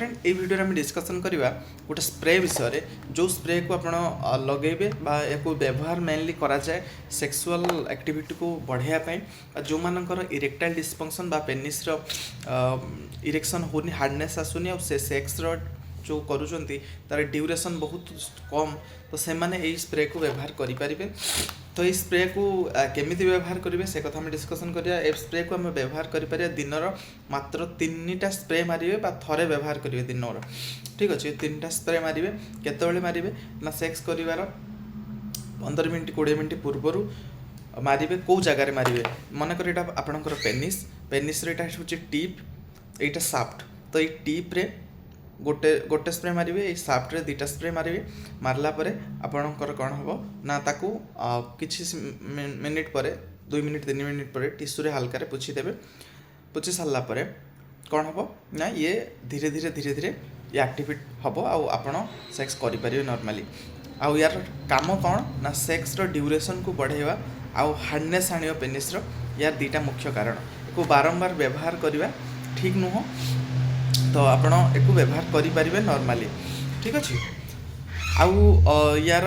Friend ये video में discussion करवा गोटे स्प्रे विषय जो स्प्रे को आप लगेबे या व्यवहार मेनली करा जाए सेक्सुअल एक्टिविटी को बढ़ावाई जो मानकर इरेक्टाइल डिस्फंक्शन बा पेनिस इरेक्शन होनी हार्डनेस आसुनी और से सेक्स जो करुँच तार ड्यूरेशन बहुत कम तो से मैंने यही स्प्रे को व्यवहार करें तो ये स्प्रे को केमी व्यवहार करेंगे से कथा डिस्कसन करिया। ए स्प्रे को आम व्यवहार करें दिनर मात्र 3टा स्प्रे मारे थे व्यवहार करेंगे दिन ठीक अच्छे 3टा स्प्रे मारे केत मारे ना सेक्स कर 15 मिनट 20 मिनट पूर्वर मारे कौ जगार मारे मनकर यहाँ आपणकर पेनिस पेनिस हूँ टीप यहाँ साफ्ट तो ये टीप्रे गोटे गोटे स्प्रे मारे ये साफ्ट रे 2टा स्प्रे मारे मारला आपणकर कौन हम ना ताकू किसी मिनिट पर 2 मिनिट 3 मिनिट पर टिश्यू रे हल्का पोछीदेवे पोछी सारा कौन हम ना ये धीरे धीरे धीरे धीरे ये एक्टिवेट हम आपण सेक्स करें नॉर्मली आउ यार काम कौन ना सेक्स रो ड्यूरेशन को बढ़ेवा आउ हार्डनेस आनियो पेनिस रो यार 2टा मुख्य कारण को बारंबार व्यवहार करवा ठीक नुह तो आपण एक व्यवहार करें नॉर्मली ठीक अच्छे आउ यार